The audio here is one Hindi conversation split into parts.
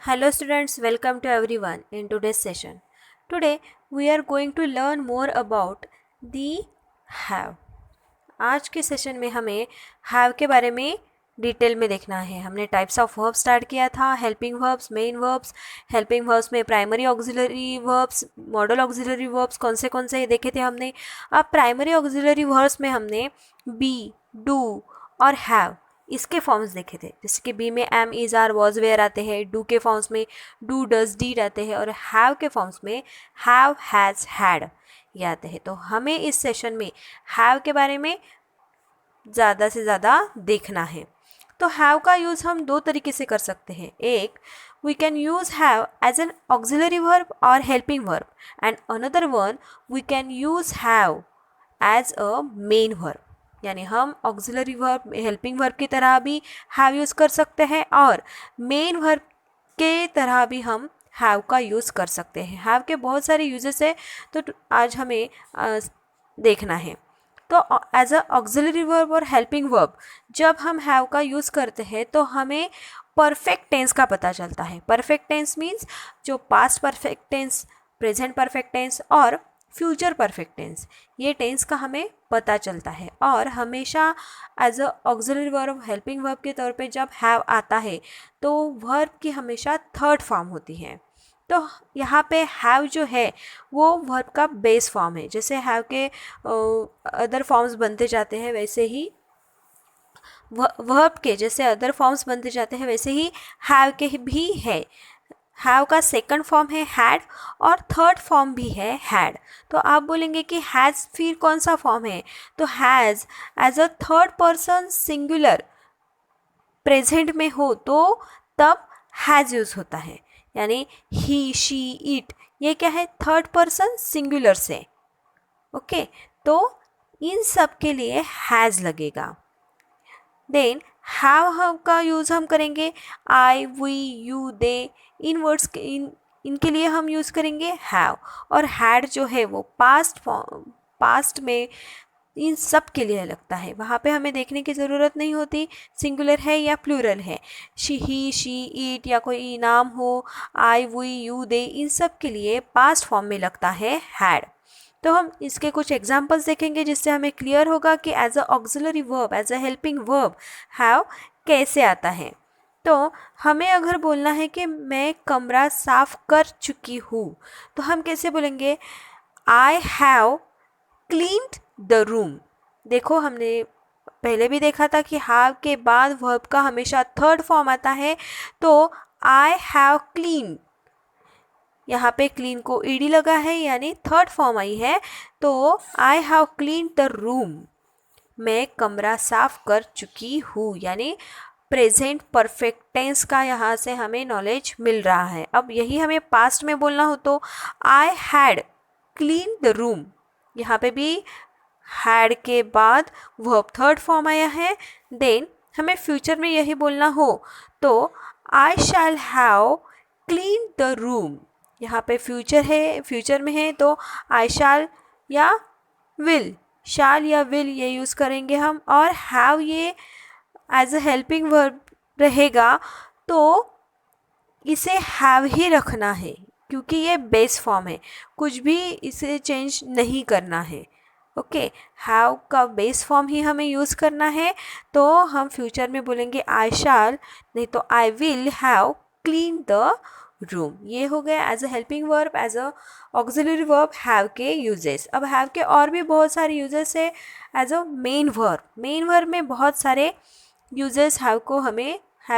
Hello students, welcome to everyone in today's session. Today we are going to learn more about the have. आज के सेशन में हमें have के बारे में डिटेल में देखना है. हमने टाइप्स ऑफ वर्ब स्टार्ट किया था, helping verbs, main verbs, helping verbs में primary auxiliary verbs, modal auxiliary verbs कौन से देखे थे हमने. अब प्राइमरी ऑक्सिलरी वर्ब्स में हमने बी, डू और हैव इसके फॉर्म्स देखे थे. जैसे कि बी में am, is, are, was, were आते हैं, डू के फॉर्म्स में डू, डज, डीड आते हैं और हैव के फॉर्म्स में हैव, हैज़, हैड ये आते हैं. तो हमें इस सेशन में हैव के बारे में ज़्यादा से ज़्यादा देखना है. तो हैव का यूज़ हम दो तरीके से कर सकते हैं. एक, we can use have as an auxiliary verb और helping verb, and another one we can use have as a main verb. यानी हम ऑक्सिलरी वर्ब, हेल्पिंग वर्ब की तरह भी हैव यूज़ कर सकते हैं और मेन वर्ब के तरह भी हम हैव का यूज़ कर सकते हैं. हैव के बहुत सारे यूजेस है, तो आज हमें देखना है. तो एज अ ऑक्सिलरी वर्ब और हेल्पिंग वर्ब जब हम हैव का यूज़ करते हैं तो हमें परफेक्ट टेंस का पता चलता है. परफेक्ट टेंस मीन्स जो past perfect tense, present perfect tense और फ्यूचर परफेक्ट टेंस, ये टेंस का हमें पता चलता है. और हमेशा as a auxiliary verb, helping verb के तौर पे जब हैव आता है तो वर्ब की हमेशा थर्ड फॉर्म होती है. तो यहाँ पे हैव जो है वो वर्ब का बेस फॉर्म है. जैसे हैव के अदर फॉर्म्स बनते जाते हैं वैसे ही वर्ब के जैसे अदर फॉर्म्स बनते जाते हैं वैसे ही हैव के भी है. हैव का सेकंड फॉर्म है हैड और थर्ड फॉर्म भी है हैड. तो आप बोलेंगे कि हैज़ फिर कौन सा फॉर्म है. तो has as a third person singular present में हो तो तब हैज़ यूज़ होता है. यानी ही, शी, इट ये क्या है, थर्ड पर्सन सिंगुलर से. ओके, तो इन सब के लिए हैज़ लगेगा. देन हैव का यूज़ हम करेंगे आई, वी, यू, दे, इन वर्ड्स के इनके लिए हम यूज़ करेंगे हैव. और हैड जो है वो पास्ट में इन सब के लिए लगता है. वहाँ पे हमें देखने की ज़रूरत नहीं होती सिंगुलर है या प्लूरल है. ही, शी, इट या कोई नाम हो, आई, वी, यू, दे, इन सब के लिए पास्ट फॉर्म में लगता है हैड. तो हम इसके कुछ एग्जाम्पल्स देखेंगे जिससे हमें क्लियर होगा कि as a auxiliary verb, as a helping verb have कैसे आता है. तो हमें अगर बोलना है कि मैं कमरा साफ कर चुकी हूँ तो हम कैसे बोलेंगे, I have cleaned the room. देखो हमने पहले भी देखा था कि हैव के बाद वर्ब का हमेशा थर्ड फॉर्म आता है. तो आई हैव क्लीन, यहाँ पे क्लीन को ईडी लगा है यानी थर्ड फॉर्म आई है. तो I have clean the room, मैं कमरा साफ कर चुकी हूँ, यानी प्रेजेंट परफेक्ट टेंस का यहाँ से हमें नॉलेज मिल रहा है. अब यही हमें पास्ट में बोलना हो तो I had clean the room, यहाँ पे भी हैड के बाद वर्ब थर्ड फॉर्म आया है. देन हमें फ्यूचर में यही बोलना हो तो I shall have clean the room, यहाँ पे फ्यूचर में है तो आई शैल या विल, शैल या विल ये यूज़ करेंगे हम. और हैव ये एज अ हेल्पिंग वर्ब रहेगा तो इसे हैव ही रखना है क्योंकि ये बेस फॉर्म है, कुछ भी इसे चेंज नहीं करना है. ओके, हैव का बेस फॉर्म ही हमें यूज़ करना है. तो हम फ्यूचर में बोलेंगे आई शैल, नहीं तो I will have clean the room. ये हो गया as a helping verb, as a auxiliary verb have के यूजेस. अब हैव के और भी बहुत सारे यूजेस है as a main verb. Main verb में बहुत सारे यूजेस हैव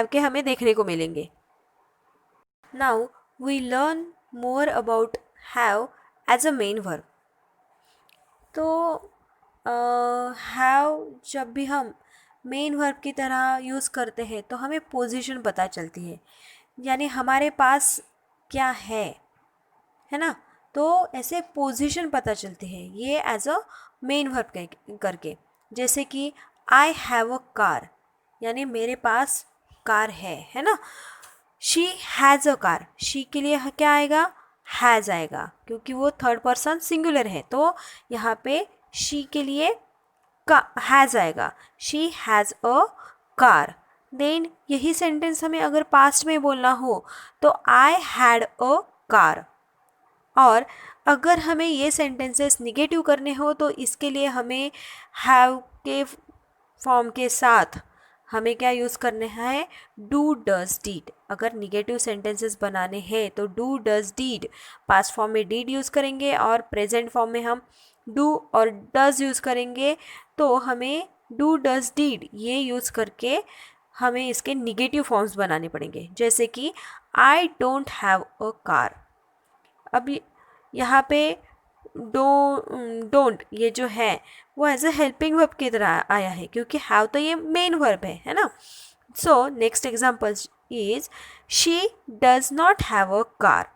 के हमें देखने को मिलेंगे. Now we learn more about have as a main verb. तो हैव जब भी हम मेन वर्ब की तरह यूज़ करते हैं तो हमें पोजीशन पता चलती है, यानी हमारे पास क्या है ना. तो ऐसे पोजीशन पता चलती है ये एज अ मेन वर्ब करके. जैसे कि आई हैव अ कार, यानी मेरे पास कार है ना. She has a car, she के लिए क्या आएगा, हैज़ आएगा क्योंकि वो थर्ड पर्सन सिंगुलर है. तो यहाँ पे शी के लिए का हैज़ आएगा, she has a car. Then यही सेंटेंस हमें अगर पास्ट में बोलना हो तो आई हैड अ कार। और अगर हमें ये सेंटेंसेस निगेटिव करने हो तो इसके लिए हमें हैव के फॉर्म के साथ हमें क्या यूज़ करना है, डू डज डीड। अगर निगेटिव सेंटेंसेस बनाने हैं तो do does did, past form में डीड यूज़ करेंगे और प्रेजेंट फॉर्म में हम डू और डज यूज़ करेंगे। तो हमें डू डज डीड ये यूज़ करके हमें इसके निगेटिव फॉर्म्स बनाने पड़ेंगे, जैसे कि I don't have a car. अब यहाँ पे डोंट ये जो है वो एज अ हेल्पिंग वर्ब की तरह आया है, क्योंकि हैव तो ये मेन वर्ब है ना। So next example is she does not have a car.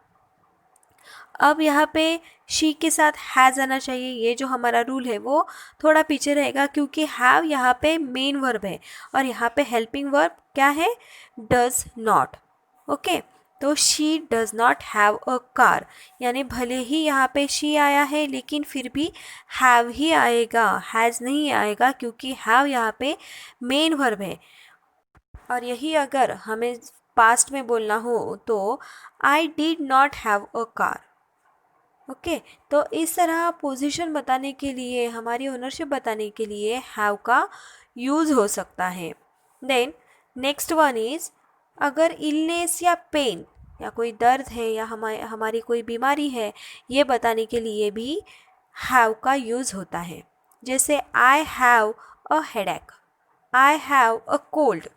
अब यहाँ पे शी के साथ हैज़ आना चाहिए। ये जो हमारा रूल है वो थोड़ा पीछे रहेगा, क्योंकि हैव यहाँ पे मेन वर्ब है और यहाँ पे हेल्पिंग वर्ब क्या है, डज नॉट। ओके, तो she does not have a car, यानी भले ही यहाँ पे शी आया है लेकिन फिर भी हैव ही आएगा, हैज़ नहीं आएगा, क्योंकि हैव यहाँ पे मेन वर्ब है। और यही अगर हमें पास्ट में बोलना हो तो I did not have a car. Okay, तो इस तरह पोजीशन बताने के लिए, हमारी ओनरशिप बताने के लिए हैव का यूज़ हो सकता है। देन नेक्स्ट वन इज़, अगर इलनेस या पेन या कोई दर्द है या हमारी कोई बीमारी है, ये बताने के लिए भी हैव का यूज़ होता है। जैसे आई have a headache, I have a cold,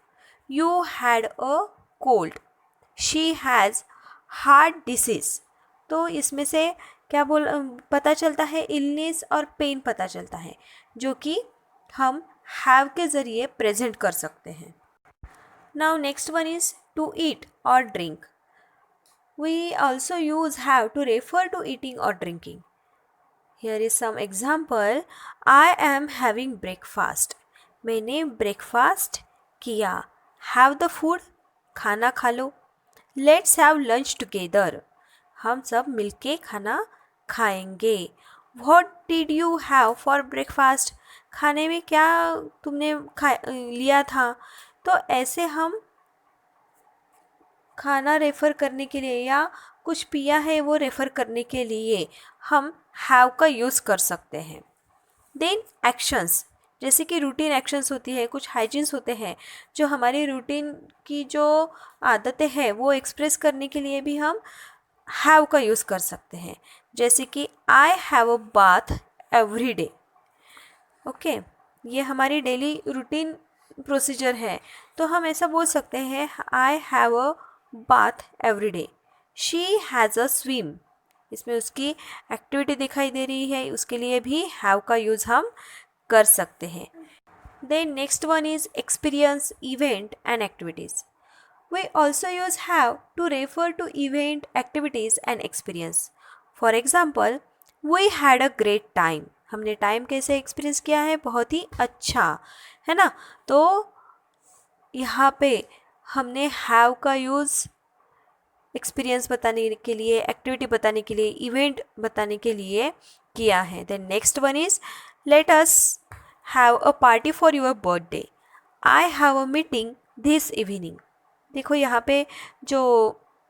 you had a cold, she has heart disease. तो इसमें से क्या पता चलता है, इलनेस और पेन पता चलता है, जो कि हम हैव के ज़रिए प्रेजेंट कर सकते हैं। Now next one is to eat और drink. We also use have to refer to eating और drinking. Here is some example, I am having breakfast, मैंने ब्रेकफास्ट किया। हैव द फूड, खाना खा लो। लेट्स हैव लंच टुगेदर, हम सब मिलके खाना खाएंगे। What did you have for breakfast, खाने में क्या तुमने लिया था। तो ऐसे हम खाना रेफ़र करने के लिए या कुछ पिया है वो रेफ़र करने के लिए हम हैव का यूज़ कर सकते हैं। देन एक्शंस, जैसे कि रूटीन एक्शंस होती है, कुछ हाइजीन्स होते हैं जो हमारी रूटीन की जो आदतें हैं वो एक्सप्रेस करने के लिए भी हम हैव का यूज़ कर सकते हैं। जैसे कि I have a bath every day. Okay, ये हमारी डेली रूटीन प्रोसीजर है, तो हम ऐसा बोल सकते हैं, आई have a bath every day. She has a swim, इसमें उसकी एक्टिविटी दिखाई दे रही है, उसके लिए भी हैव का यूज़ हम कर सकते हैं। Then next one is experience, event and activities. We also use have to refer to event, activities and experience. For example, we had a great time. हमने टाइम कैसे एक्सपीरियंस किया है, बहुत ही अच्छा, है ना। तो यहाँ पे हमने have का यूज़ एक्सपीरियंस बताने के लिए, एक्टिविटी बताने के लिए, इवेंट बताने के लिए किया है। Then next one is, let us have a party for your birthday. I have a meeting this evening. देखो यहाँ पे जो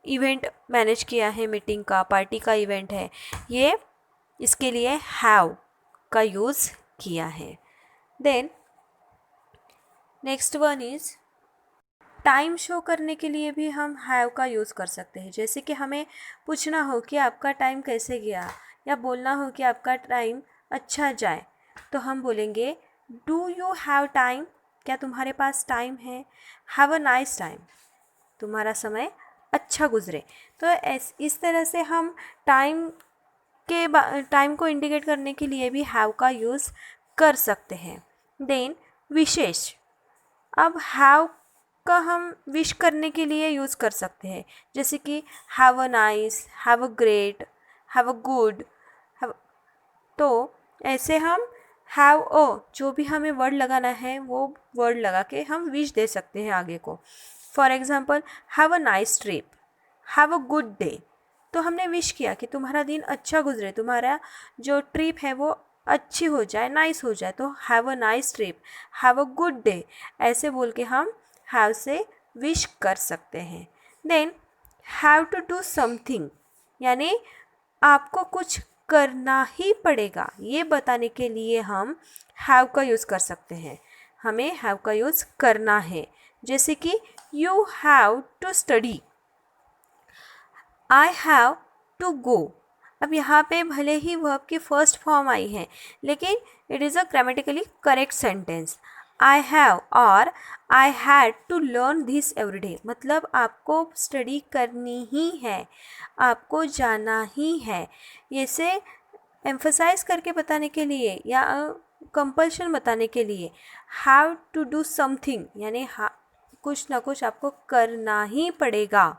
इवेंट मैनेज किया है, मीटिंग का, पार्टी का इवेंट है, ये इसके लिए हैव का यूज़ किया है। Then next one is, time show करने के लिए भी हम हैव का यूज़ कर सकते हैं। जैसे कि हमें पूछना हो कि आपका टाइम कैसे गया, या बोलना हो कि आपका टाइम अच्छा जाए, तो हम बोलेंगे डू यू हैव टाइम, क्या तुम्हारे पास टाइम है। हैव अ नाइस टाइम, तुम्हारा समय अच्छा गुजरे। तो इस तरह से हम टाइम को इंडिकेट करने के लिए भी हैव का यूज़ कर सकते हैं। देन विशेष, अब हैव का हम विश करने के लिए यूज़ कर सकते हैं, जैसे कि have a nice, have a great, have a good. तो ऐसे हम हैव अ, जो भी हमें वर्ड लगाना है वो वर्ड लगा के हम विश दे सकते हैं आगे को। For example, have a nice trip, have a good day. तो हमने विश किया कि तुम्हारा दिन अच्छा गुजरे, तुम्हारा जो ट्रिप है वो अच्छी हो जाए, नाइस हो जाए। तो have a nice trip, have a good day, ऐसे बोल के हम have से विश कर सकते हैं। Then have to do something यानी आपको कुछ करना ही पड़ेगा, ये बताने के लिए हम हैव का यूज़ कर सकते हैं। हमें हैव का यूज़ करना है, जैसे कि you have to study, I have to go. अब यहाँ पे भले ही वर्ब की फर्स्ट फॉर्म आई है, लेकिन it is a grammatically correct sentence. I have और I had to learn this everyday, मतलब आपको स्टडी करनी ही है, आपको जाना ही है। इसे एम्फसाइज करके बताने के लिए या कंपल्शन बताने के लिए हैव टू डू समथिंग यानी कुछ ना कुछ आपको करना ही पड़ेगा,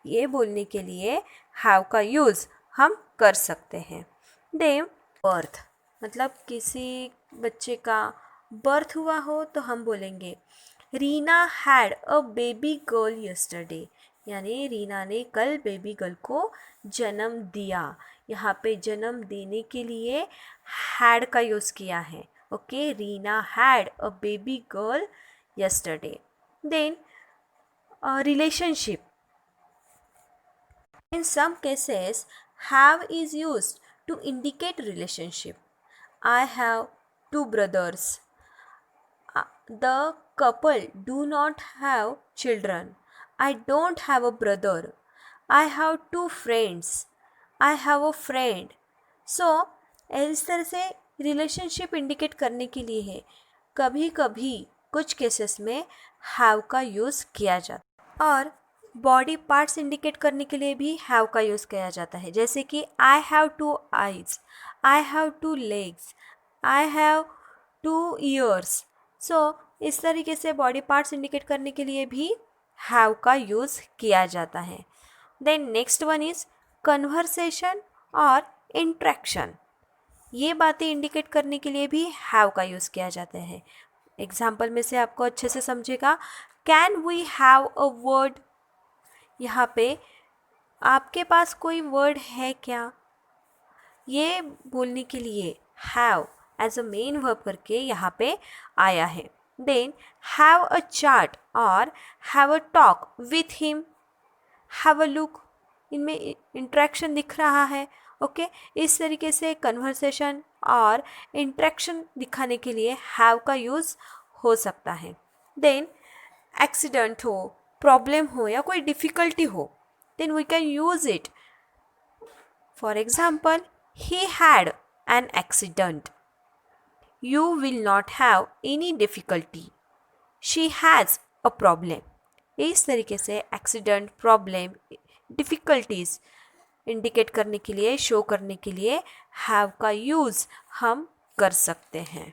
ये बोलने के लिए हैव का यूज़ हम कर सकते हैं। देन बर्थ, मतलब किसी बच्चे का बर्थ हुआ हो तो हम बोलेंगे Reena had a baby girl yesterday, यानी रीना ने कल बेबी गर्ल को जन्म दिया। यहाँ पे जन्म देने के लिए हैड का यूज़ किया है। Okay, Reena had a baby girl yesterday. Then relationship. In some cases, have is used to indicate relationship. I have two brothers. The couple do not have children. I don't have a brother. I have two friends. I have a friend. So, इस तरह से रिलेशनशिप इंडिकेट करने के लिए है। कभी कभी कुछ केसेस में हैव का यूज़ किया जाता है, और बॉडी पार्ट्स इंडिकेट करने के लिए भी हैव का यूज़ किया जाता है, जैसे कि I have two eyes, I have two legs, I have two ears. So इस तरीके से बॉडी पार्ट्स इंडिकेट करने के लिए भी हैव का यूज़ किया जाता है। Then next one is conversation और इंट्रैक्शन। ये बातें इंडिकेट करने के लिए भी हैव का यूज़ किया जाता है। एग्जाम्पल में से आपको अच्छे से समझेगा, can we have a word, यहाँ पे आपके पास कोई वर्ड है क्या, ये बोलने के लिए have as a main verb करके यहाँ पे आया है। देन हैव अ चैट और have a talk with him, have a look, इनमें इंट्रैक्शन दिख रहा है। ओके, इस तरीके से कन्वर्सेशन और इंट्रैक्शन दिखाने के लिए हैव का यूज़ हो सकता है। देन एक्सीडेंट हो, प्रॉब्लम हो या कोई डिफ़िकल्टी हो, then we can use it. For example, he had an accident, you will not have any difficulty, she has a problem. इस तरीके से एक्सीडेंट, प्रॉब्लम, डिफ़िकल्टीज़ इंडिकेट करने के लिए, शो करने के लिए हैव का यूज़ हम कर सकते हैं।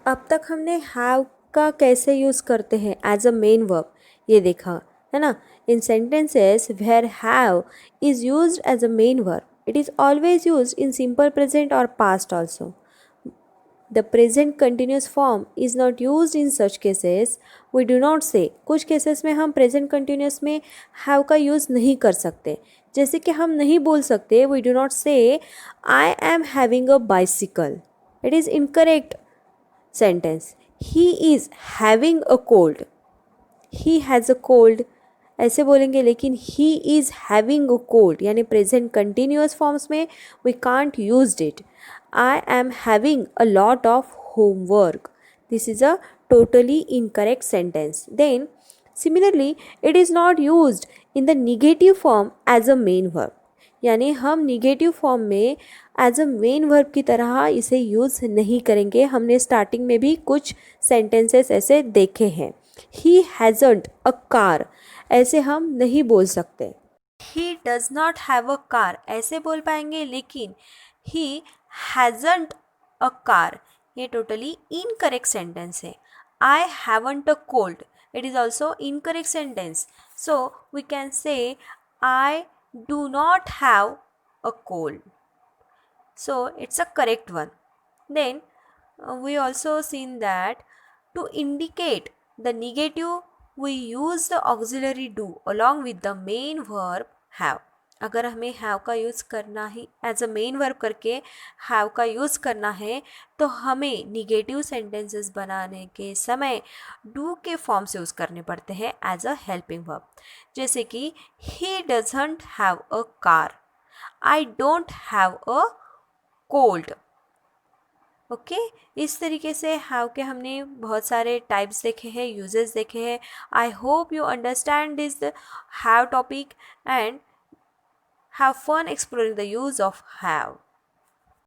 अब तक हमने हैव का कैसे यूज़ करते हैं एज अ मेन वर्ब ये देखा है ना। In sentences where have is used as a main verb, it is always used in simple present और past also. The present continuous form is not used in such cases. We do not say, कुछ केसेस में हम प्रेजेंट कंटिन्यूस में हैव का यूज़ नहीं कर सकते, जैसे कि हम नहीं बोल सकते we do not say I am having a bicycle. It is incorrect sentence. He is having a cold. He has a cold ऐसे बोलेंगे, लेकिन he is having a cold यानी प्रेजेंट कंटिन्यूस फॉर्म्स में we can't use it. I am having a lot of homework. This is a totally incorrect sentence. Then, similarly, it is not used in the negative form as a main verb. यानी हम निगेटिव फॉर्म में एज अ मेन वर्ब की तरह इसे यूज़ नहीं करेंगे। हमने स्टार्टिंग में भी कुछ सेंटेंसेस ऐसे देखे हैं। He hasn't a car, ऐसे हम नहीं बोल सकते। He does not have a car ऐसे बोल पाएंगे, लेकिन he hasn't a car ये टोटली इनकरेक्ट सेंटेंस है। I haven't a cold, it is also incorrect sentence. So we can say I do not have a cold. So it's a correct one. Then we also seen that to indicate the negative we use the auxiliary do along with the main verb have. अगर हमें हैव का यूज़ करना ही एज अ मेन वर्ब करके हैव का यूज़ करना है तो हमें निगेटिव सेंटेंसेस बनाने के समय डू के फॉर्म्स यूज़ करने पड़ते हैं एज अ हेल्पिंग वर्ब। जैसे कि he doesn't have a car, I don't have a cold. Okay इस तरीके से हैव के हमने बहुत सारे टाइप्स देखे हैं, यूजेस देखे हैं। I hope you understand this have topic and have fun exploring the use of have.